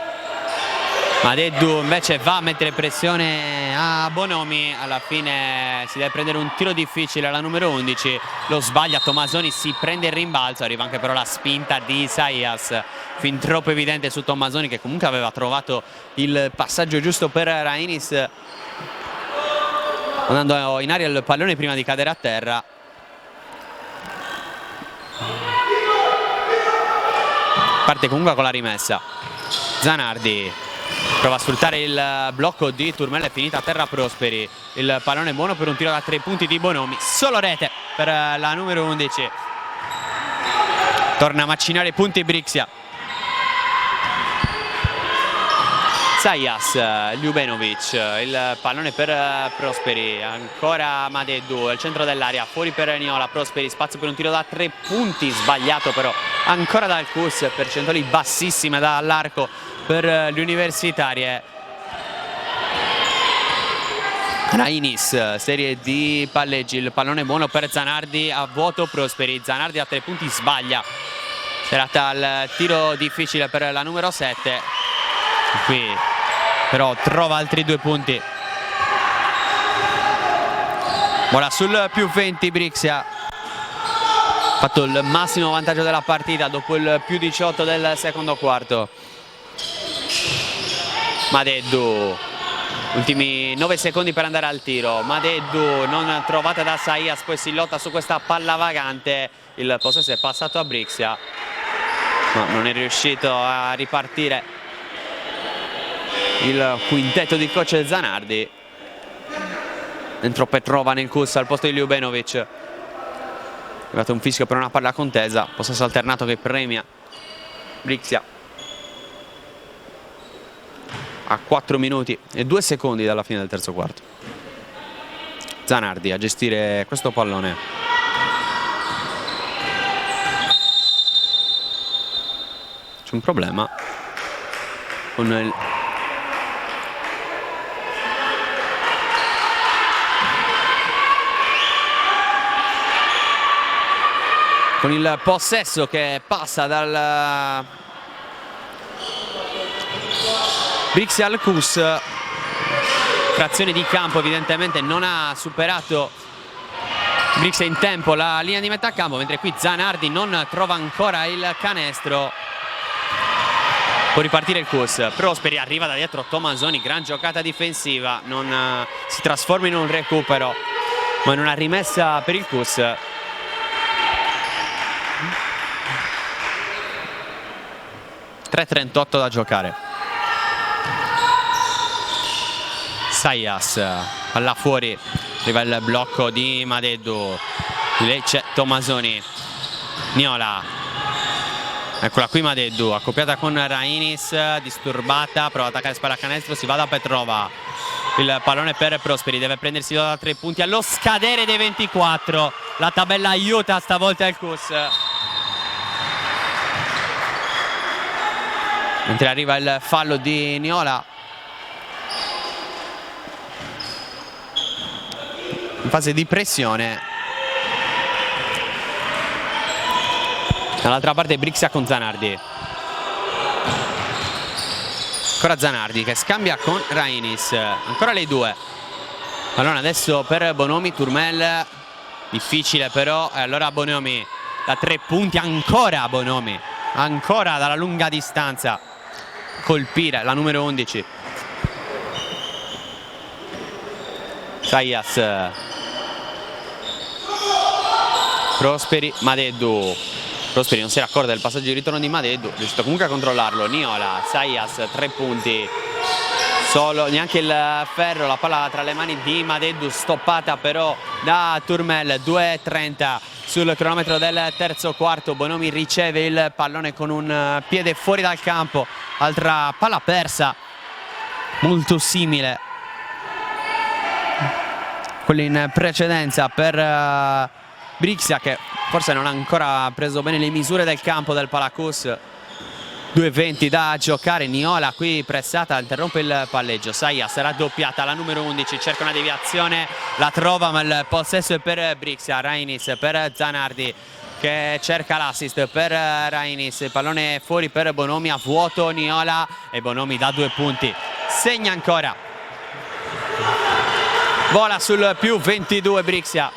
Madeddu invece va a mettere pressione a Bonomi. Alla fine si deve prendere un tiro difficile alla numero 11, lo sbaglia Tommasoni, si prende il rimbalzo, arriva anche però la spinta di Zayas, fin troppo evidente su Tommasoni, che comunque aveva trovato il passaggio giusto per Rainis, andando in aria il pallone prima di cadere a terra. Parte comunque con la rimessa. Zanardi prova a sfruttare il blocco di Turmel, è finita a terra Prosperi. Il pallone è buono per un tiro da 3 punti di Bonomi, solo rete per la numero 11. Torna a macinare punti Brixia. Zayas, Ljubenovic, il pallone per Prosperi, ancora Madeddu, al centro dell'area, fuori per Niola. Prosperi, spazio per un tiro da 3 punti, sbagliato però ancora dal Cus, percentuali bassissime dall'arco per le universitarie. Rainis, serie di palleggi, il pallone buono per Zanardi, a vuoto Prosperi. Zanardi a 3 punti sbaglia, serata al tiro difficile per la numero 7. Qui però trova altri 2 punti. Bola sul più 20 Brixia, fatto il massimo vantaggio della partita dopo il più 18 del secondo quarto. Madeddu, ultimi 9 secondi per andare al tiro. Madeddu non trovata da Zayas, poi si lotta su questa palla vagante, il possesso è passato a Brixia, ma non è riuscito a ripartire il quintetto di coach Zanardi. Dentro Petrova nel Cus al posto di Ljubenovic. È arrivato un fischio per una palla contesa, possesso alternato che premia Brixia. A 4 minuti e 2 secondi dalla fine del terzo quarto. Zanardi a gestire questo pallone. C'è un problema con il possesso che passa dal Brixia al Cus. Frazione di campo, evidentemente non ha superato Brixia in tempo la linea di metà campo, mentre qui Zanardi non trova ancora il canestro. Può ripartire il Cus. Prosperi, arriva da dietro Tommasoni, gran giocata difensiva, non si trasforma in un recupero ma in una rimessa per il Cus. .38 da giocare. Zayas, palla fuori, arriva il blocco di Madeddu, lì c'è Tommasoni. Niola, eccola qui Madeddu, accoppiata con Rainis, disturbata, prova ad attaccare spalla a canestro, si va da Petrova. Il pallone per Prosperi, deve prendersi da 3 punti allo scadere dei 24. La tabella aiuta stavolta il Cus. Mentre arriva il fallo di Niola. In fase di pressione. Dall'altra parte Brixia con Zanardi. Ancora Zanardi che scambia con Rainis. Ancora lei due. Allora adesso per Bonomi, Turmel. Difficile però. E allora Bonomi da 3 punti. Ancora Bonomi. Ancora dalla lunga distanza. Colpire la numero 11. Zayas. Prosperi, Madeddu. Prosperi non si era accorto del passaggio di ritorno di Madeddu, è riuscito comunque a controllarlo. Niola, Zayas, 3 punti. solo, neanche il ferro, la palla tra le mani di Madeddu, stoppata però da Turmel. 2:30 sul cronometro del terzo quarto. Bonomi riceve il pallone con un piede fuori dal campo, altra palla persa molto simile quella in precedenza per Brixia, che forse non ha ancora preso bene le misure del campo del Palacus. 2:20 da giocare. Niola qui pressata, interrompe il palleggio. Sayas raddoppiata, la numero 11 cerca una deviazione, la trova, ma il possesso è per Brixia. Rainis per Zanardi che cerca l'assist per Rainis, il pallone è fuori per Bonomi, a vuoto Niola e Bonomi da 2 punti segna ancora, vola sul più 22 Brixia.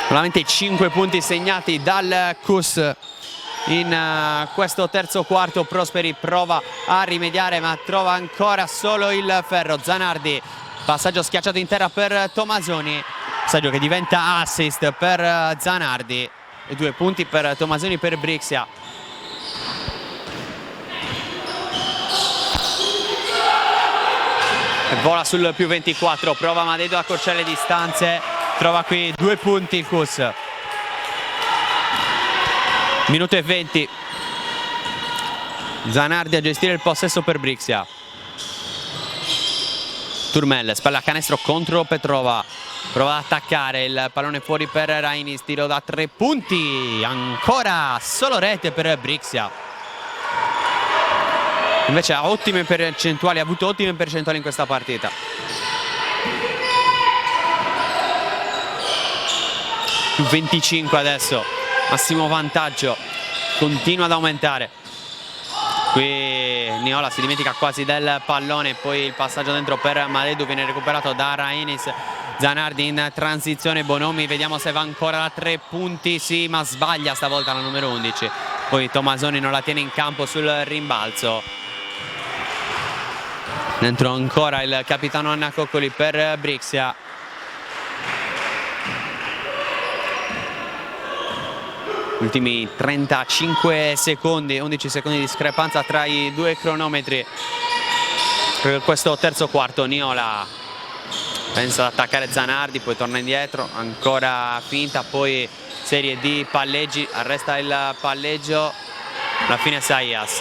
Solamente 5 punti segnati dal Cus in questo terzo quarto. Prosperi prova a rimediare ma trova ancora solo il ferro. Zanardi, passaggio schiacciato in terra per Tomasoni, passaggio che diventa assist per Zanardi e 2 punti per Tomasoni per Brixia. Vola sul più 24, prova Madeddu a accorciare le distanze, trova qui 2 punti il Cus. Minuto e 20. Zanardi a gestire il possesso per Brixia. Turmel, spalla canestro contro Petrova, prova ad attaccare, il pallone fuori per Rainis, tiro da 3 punti, ancora solo rete per Brixia. Invece ha ottime percentuali, ha avuto ottime percentuali in questa partita. Più 25 adesso, massimo vantaggio, continua ad aumentare. Qui Niola si dimentica quasi del pallone, poi il passaggio dentro per Madeddu viene recuperato da Rainis. Zanardi in transizione, Bonomi, vediamo se va ancora da 3 punti, sì, ma sbaglia stavolta la numero 11. Poi Tomasoni non la tiene in campo sul rimbalzo. Dentro ancora il capitano Anna Coccoli per Brixia. Ultimi 35 secondi, 11 secondi di discrepanza tra i due cronometri per questo terzo quarto. Niola pensa ad attaccare Zanardi, poi torna indietro, ancora finta, poi serie di palleggi, arresta il palleggio, alla fine Sayas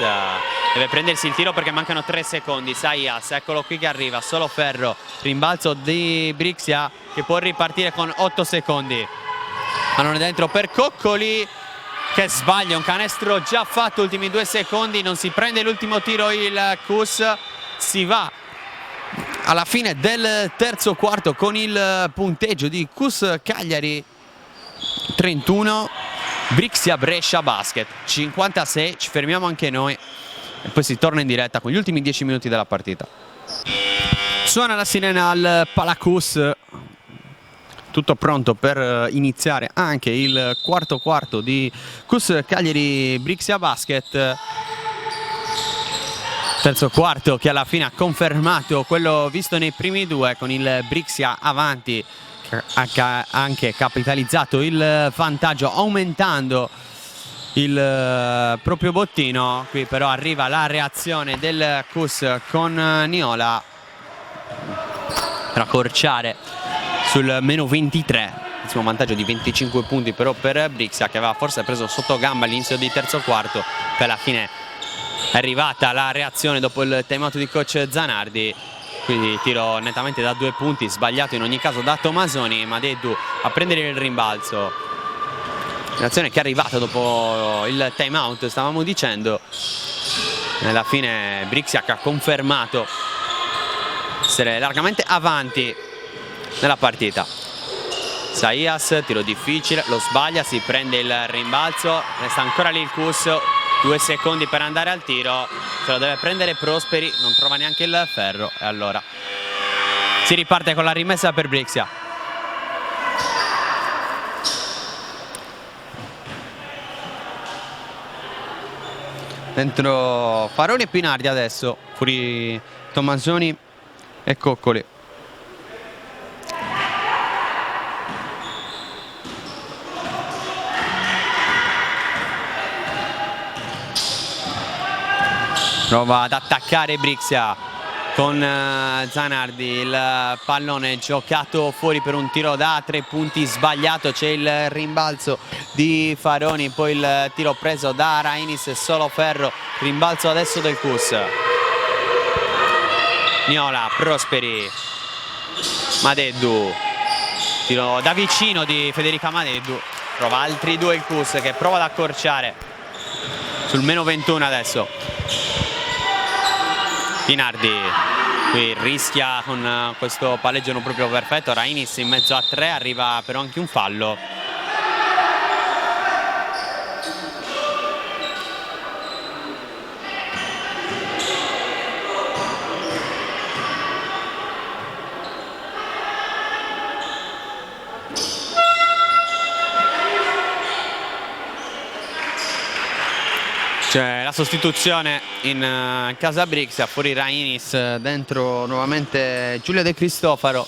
deve prendersi il tiro perché mancano 3 secondi. Sayas, eccolo qui che arriva, solo ferro, rimbalzo di Brixia che può ripartire con 8 secondi. Pallone dentro per Coccoli che sbaglia, un canestro già fatto, ultimi 2 secondi, non si prende l'ultimo tiro il Cus, si va alla fine del terzo quarto con il punteggio di Cus Cagliari 31, Brixia Brescia Basket 56. Ci fermiamo anche noi e poi si torna in diretta con gli ultimi 10 minuti della partita. Suona la sirena al Palacus, tutto pronto per iniziare anche il quarto quarto di Cus Cagliari Brixia Basket. Terzo quarto che alla fine ha confermato quello visto nei primi due, con il Brixia avanti, ha anche capitalizzato il vantaggio aumentando il proprio bottino. Qui però arriva la reazione del Cus con Niola per accorciare sul meno 23, massimo vantaggio di 25 punti però per Brixia, che aveva forse preso sotto gamba all'inizio di terzo quarto. Per alla fine è arrivata la reazione dopo il timeout di coach Zanardi, quindi tiro nettamente da 2 punti, sbagliato in ogni caso da Tomasoni. Madeddu a prendere il rimbalzo, reazione che è arrivata dopo il timeout, stavamo dicendo. Alla fine Brixia che ha confermato essere largamente avanti nella partita. Sayas, tiro difficile, lo sbaglia, si prende il rimbalzo, resta ancora lì il Cus, 2 secondi per andare al tiro, se lo deve prendere Prosperi, non trova neanche il ferro e allora si riparte con la rimessa per Brixia. Dentro Faroni e Pinardi adesso, fuori Tomasoni e Coccoli. Prova ad attaccare Brixia con Zanardi, il pallone giocato fuori per un tiro da 3 punti sbagliato, c'è il rimbalzo di Faroni, poi il tiro preso da Rainis, solo ferro, rimbalzo adesso del Cus. Niola, Prosperi, Madeddu, tiro da vicino di Federica Madeddu, prova altri due il Cus che prova ad accorciare sul meno 21 adesso. Pinardi qui rischia con questo palleggio non proprio perfetto, Rainis in mezzo a 3, arriva però anche un fallo. C'è la sostituzione in casa Brixia, fuori Rainis, dentro nuovamente Giulia De Cristofaro.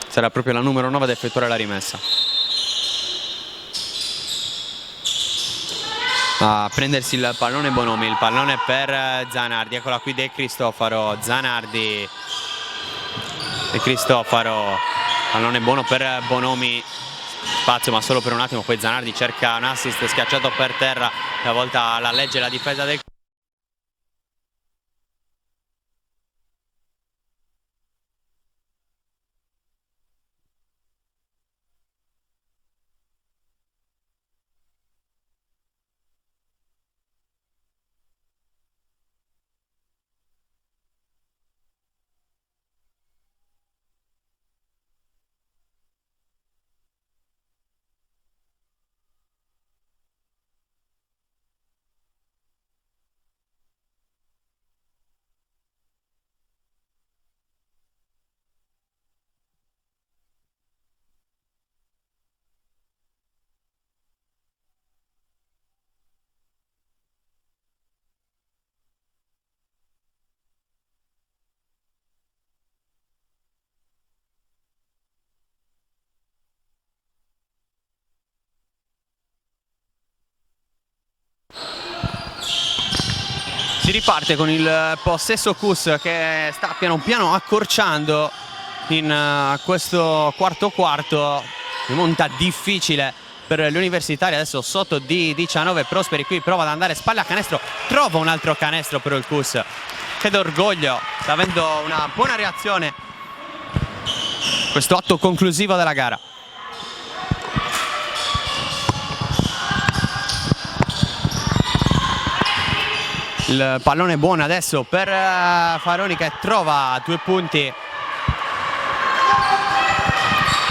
Sarà proprio la numero 9 ad effettuare la rimessa. A prendersi il pallone Bonomi, il pallone per Zanardi, eccola qui De Cristofaro, Zanardi, De Cristofaro, pallone buono per Bonomi. Spazio ma solo per un attimo, poi Zanardi cerca un assist schiacciato per terra, una volta la legge la difesa del Si riparte con il possesso Cus che sta piano piano accorciando in questo quarto. Rimonta difficile per gli universitari, adesso sotto di 19. Prosperi qui prova ad andare spalla a canestro, trova un altro canestro per il Cus. Che d'orgoglio, sta avendo una buona reazione questo atto conclusivo della gara. Il pallone buono adesso per Faroni che trova 2 punti,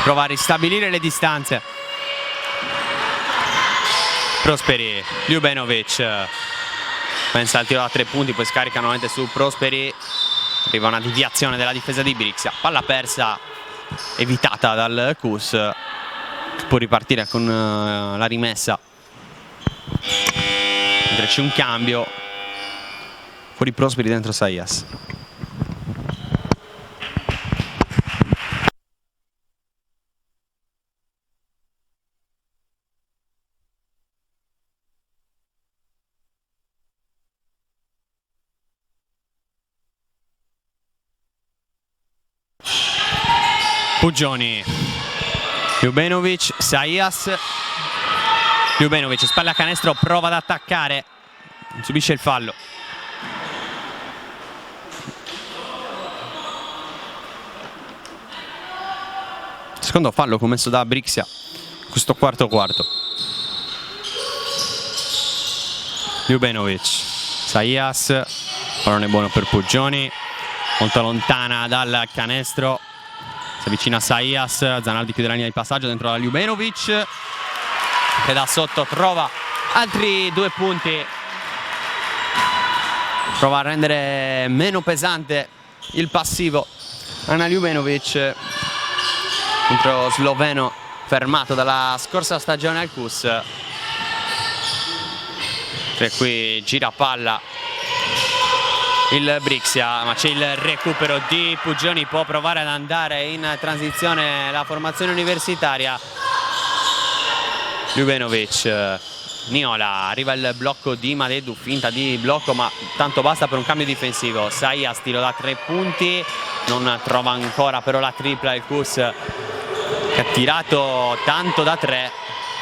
prova a ristabilire le distanze. Prosperi, Ljubenovic pensa al tiro da 3 punti, poi scarica nuovamente su Prosperi, arriva una deviazione della difesa di Brixia, palla persa evitata dal Cus, può ripartire con la rimessa, mentre c'è un cambio. Fuori Prosperi, dentro Saias. Puggioni, Ljubenovic, Saias. Ljubenovic, spalla a canestro, prova ad attaccare, subisce il fallo. Secondo fallo commesso da Brixia questo quarto. Ljubenovic, Saias, pallone buono per Puggioni, molto lontana dal canestro, si avvicina a Saias, Zanardi chiude la linea di passaggio dentro la Ljubenovic che da sotto trova altri 2 punti, prova a rendere meno pesante il passivo Ana Ljubenovic contro sloveno fermato dalla scorsa stagione al Cus. E qui gira palla il Brixia, ma c'è il recupero di Puggioni, può provare ad andare in transizione la formazione universitaria. Ljubenovic, Niola, arriva il blocco di Madeddu, finta di blocco ma tanto basta per un cambio difensivo. Zayas, tiro da 3 punti, non trova ancora però la tripla il Kus, che ha tirato tanto da 3,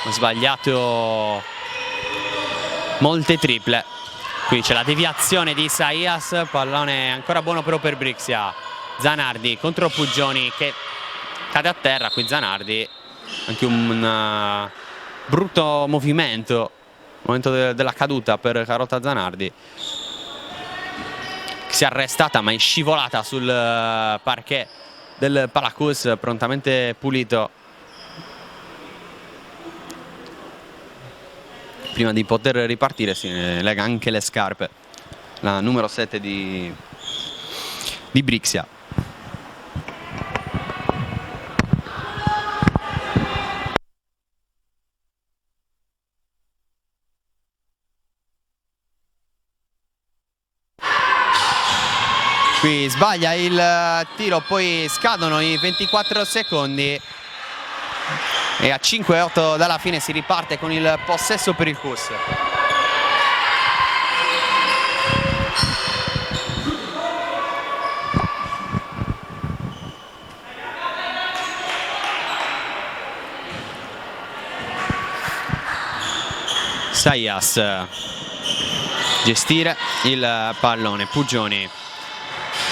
ha sbagliato molte triple. Qui c'è la deviazione di Zayas, pallone ancora buono però per Brixia. Zanardi contro Puggioni che cade a terra. Qui Zanardi, anche un brutto movimento della caduta per Carlotta Zanardi, che si è arrestata ma è scivolata sul parquet del Palacus, prontamente pulito prima di poter ripartire. Si lega anche le scarpe la numero 7 di Brixia. Qui sbaglia il tiro, poi scadono i 24 secondi e a 5-8 dalla fine si riparte con il possesso per il Kus. Zayas, gestire il pallone, Puggioni,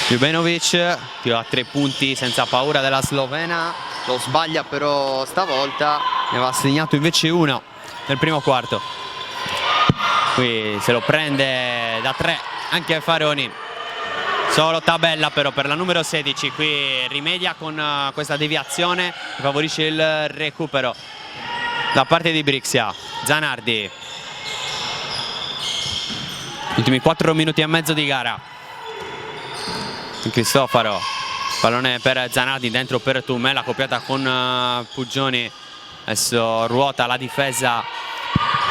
Ljubenovic, tiro a 3 punti senza paura della slovena, lo sbaglia però stavolta, ne aveva segnato invece uno nel primo quarto. Qui se lo prende da 3 anche Faroni, solo tabella però per la numero 16, qui rimedia con questa deviazione che favorisce il recupero da parte di Brixia. Zanardi, ultimi 4 minuti e mezzo di gara. Cristofaro, pallone per Zanardi, dentro per Tumella, accoppiata con Puggioni. Adesso ruota la difesa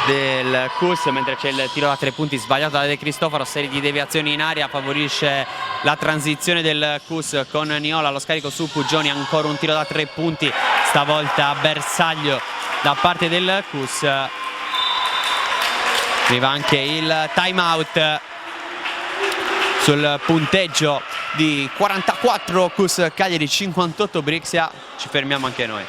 del Kus, mentre c'è il tiro da 3 punti sbagliato da De Cristofaro. Serie di deviazioni in aria, favorisce la transizione del Kus con Niola, lo scarico su Puggioni, ancora un tiro da 3 punti, stavolta bersaglio da parte del Kus. Arriva anche il time out sul punteggio di 44 Kus Cagliari, 58 Brixia. Ci fermiamo anche noi.